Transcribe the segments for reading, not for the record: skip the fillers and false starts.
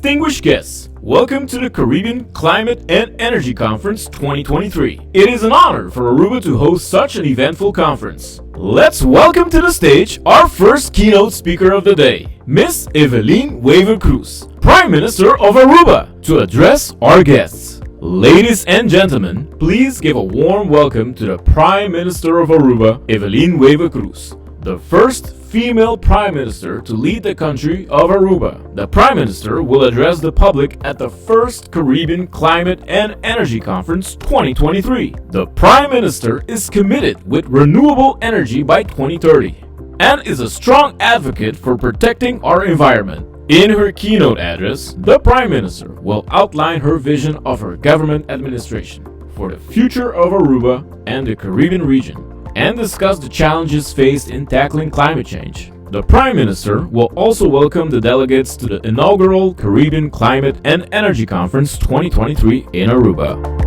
Distinguished guests, welcome to the Caribbean Climate and Energy Conference 2023. It is an honor for Aruba to host such an eventful conference. Let's welcome to the stage our first keynote speaker of the day, Miss Evelyn Wever Croes, Prime Minister of Aruba, to address our guests. Ladies and gentlemen, please give a warm welcome to the Prime Minister of Aruba, Evelyn Wever Croes, the first female Prime Minister to lead the country of Aruba. The Prime Minister will address the public at the first Caribbean Climate and Energy Conference 2023. The Prime Minister is committed with renewable energy by 2030 and is a strong advocate for protecting our environment. In her keynote address, the Prime Minister will outline her vision of her government administration for the future of Aruba and the Caribbean region, and discuss the challenges faced in tackling climate change. The Prime Minister will also welcome the delegates to the inaugural Caribbean Climate and Energy Conference 2023 in Aruba.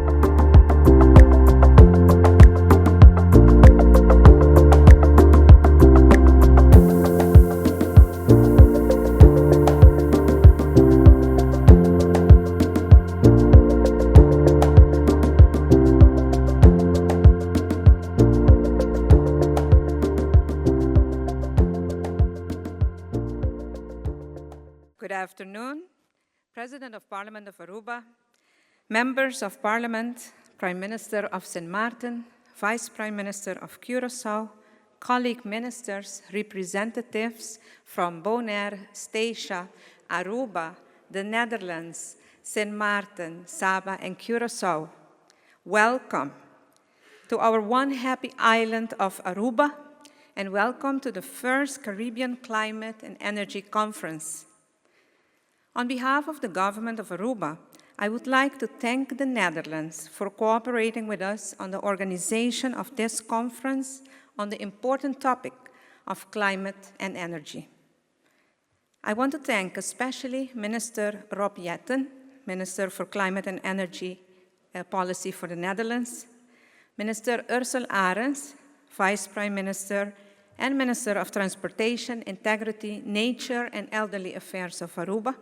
Good afternoon, President of Parliament of Aruba, Members of Parliament, Prime Minister of St. Maarten, Vice Prime Minister of Curaçao, colleague ministers, representatives from Bonaire, Statia, Aruba, the Netherlands, St. Maarten, Saba, and Curaçao. Welcome to our one happy island of Aruba, and welcome to the first Caribbean Climate and Energy Conference. On behalf of the government of Aruba, I would like to thank the Netherlands for cooperating with us on the organization of this conference on the important topic of climate and energy. I want to thank especially Minister Rob Jetten, Minister for Climate and Energy Policy for the Netherlands, Minister Ursel Arends, Vice Prime Minister and Minister of Transportation, Integrity, Nature and Elderly Affairs of Aruba,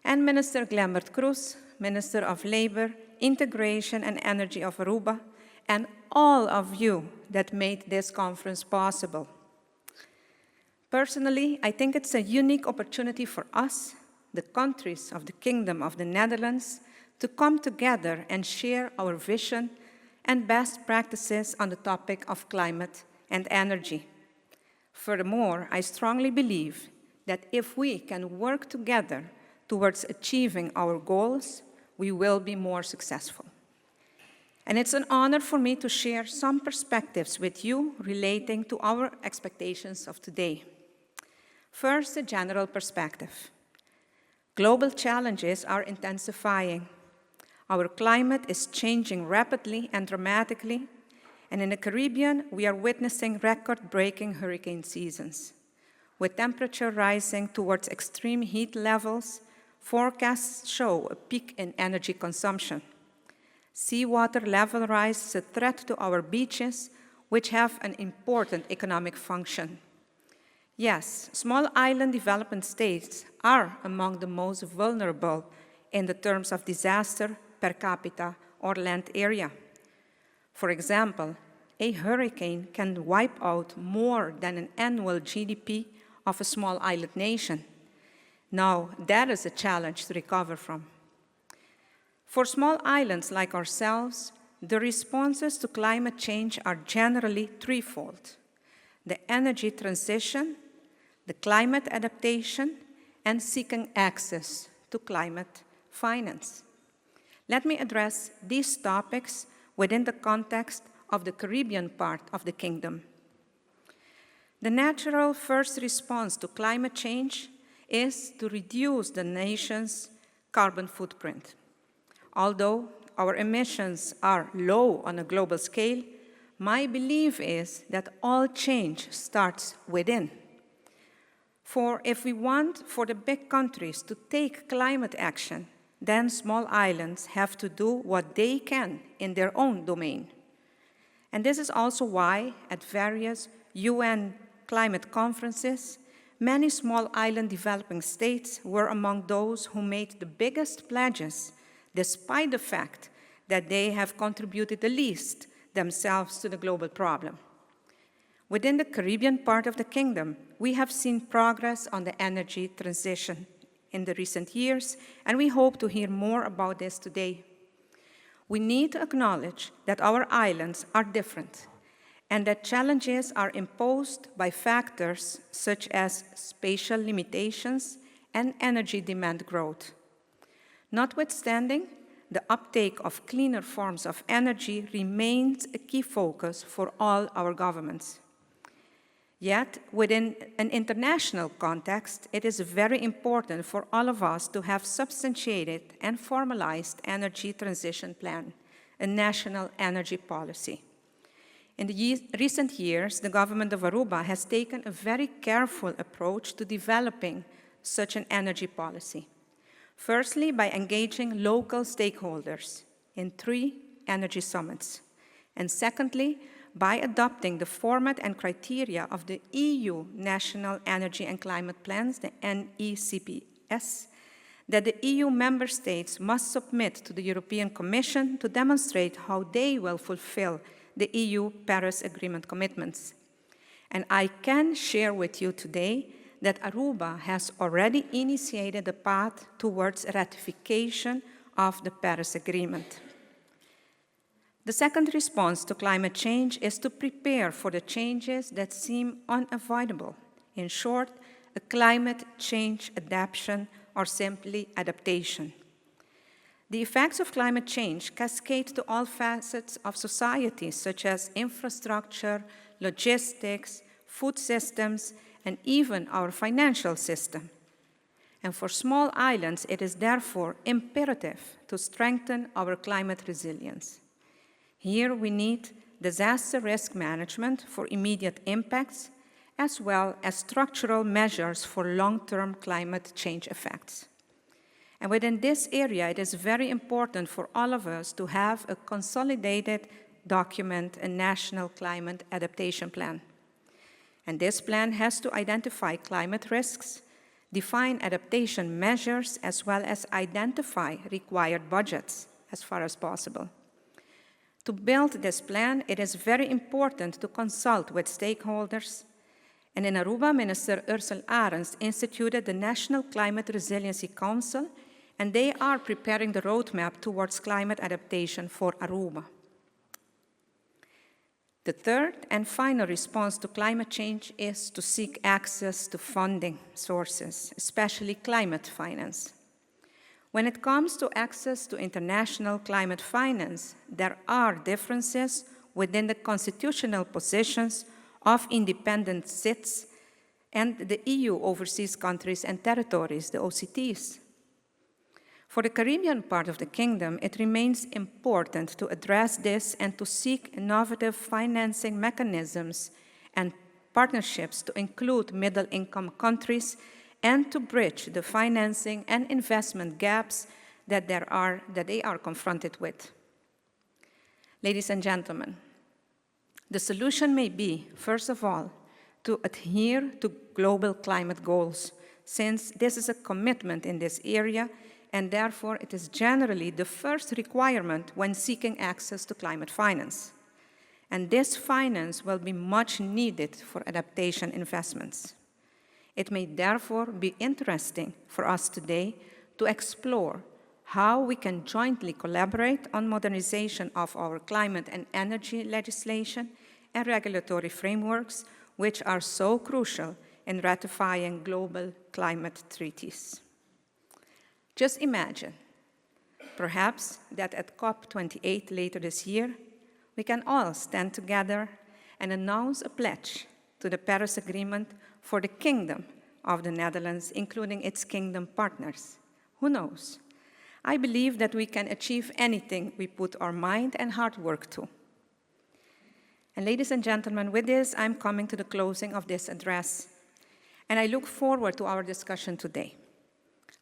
and Minister Glambert Kroes, Minister of Labor, Integration and Energy of Aruba, and all of you that made this conference possible. Personally, I think it's a unique opportunity for us, the countries of the Kingdom of the Netherlands, to come together and share our vision and best practices on the topic of climate and energy. Furthermore, I strongly believe that if we can work together towards achieving our goals, we will be more successful. And it's an honor for me to share some perspectives with you relating to our expectations of today. First, a general perspective. Global challenges are intensifying. Our climate is changing rapidly and dramatically, and in the Caribbean, we are witnessing record-breaking hurricane seasons. With temperature rising towards extreme heat levels, forecasts show a peak in energy consumption. Seawater level rise is a threat to our beaches, which have an important economic function. Yes, small island development states are among the most vulnerable in the terms of disaster per capita or land area. For example, a hurricane can wipe out more than an annual GDP of a small island nation. Now, that is a challenge to recover from. For small islands like ourselves, the responses to climate change are generally threefold: the energy transition, the climate adaptation, and seeking access to climate finance. Let me address these topics within the context of the Caribbean part of the kingdom. The natural first response to climate change is to reduce the nation's carbon footprint. Although our emissions are low on a global scale, my belief is that all change starts within. For if we want for the big countries to take climate action, then small islands have to do what they can in their own domain. And this is also why at various UN climate conferences, many small island developing states were among those who made the biggest pledges, despite the fact that they have contributed the least themselves to the global problem. Within the Caribbean part of the kingdom, we have seen progress on the energy transition in the recent years, and we hope to hear more about this today. We need to acknowledge that our islands are different and that challenges are imposed by factors such as spatial limitations and energy demand growth. Notwithstanding, the uptake of cleaner forms of energy remains a key focus for all our governments. Yet, within an international context, it is very important for all of us to have substantiated and formalized energy transition plan, a national energy policy. In the recent years, the government of Aruba has taken a very careful approach to developing such an energy policy. Firstly, by engaging local stakeholders in 3 energy summits. And secondly, by adopting the format and criteria of the EU National Energy and Climate Plans, the NECPS, that the EU member states must submit to the European Commission to demonstrate how they will fulfill the EU Paris Agreement commitments. And I can share with you today that Aruba has already initiated the path towards ratification of the Paris Agreement. The second response to climate change is to prepare for the changes that seem unavoidable. In short, a climate change adaptation or simply adaptation. The effects of climate change cascade to all facets of society, such as infrastructure, logistics, food systems, and even our financial system. And for small islands, it is therefore imperative to strengthen our climate resilience. Here we need disaster risk management for immediate impacts, as well as structural measures for long-term climate change effects. And within this area, it is very important for all of us to have a consolidated document, a national climate adaptation plan. And this plan has to identify climate risks, define adaptation measures, as well as identify required budgets as far as possible. To build this plan, it is very important to consult with stakeholders. And in Aruba, Minister Ursel Arens instituted the National Climate Resiliency Council, and they are preparing the roadmap towards climate adaptation for Aruba. The third and final response to climate change is to seek access to funding sources, especially climate finance. When it comes to access to international climate finance, there are differences within the constitutional positions of independent SITs and the EU overseas countries and territories, the OCTs. For the Caribbean part of the kingdom, it remains important to address this and to seek innovative financing mechanisms and partnerships to include middle-income countries and to bridge the financing and investment gaps that they are confronted with. Ladies and gentlemen, the solution may be, first of all, to adhere to global climate goals, since this is a commitment in this area, and therefore it is generally the first requirement when seeking access to climate finance. And this finance will be much needed for adaptation investments. It may therefore be interesting for us today to explore how we can jointly collaborate on modernization of our climate and energy legislation and regulatory frameworks, which are so crucial in ratifying global climate treaties. Just imagine, perhaps, that at COP28 later this year, we can all stand together and announce a pledge to the Paris Agreement for the Kingdom of the Netherlands, including its kingdom partners. Who knows? I believe that we can achieve anything we put our mind and hard work to. And ladies and gentlemen, with this, I'm coming to the closing of this address, and I look forward to our discussion today.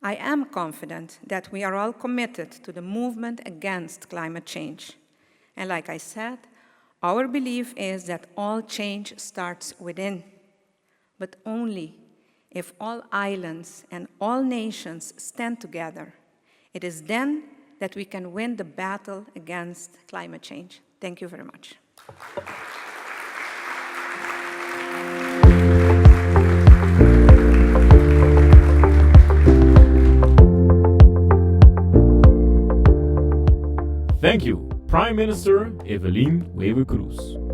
I am confident that we are all committed to the movement against climate change. And like I said, our belief is that all change starts within, but only if all islands and all nations stand together, it is then that we can win the battle against climate change. Thank you very much. Thank you, Prime Minister Evelyn Wever Croes.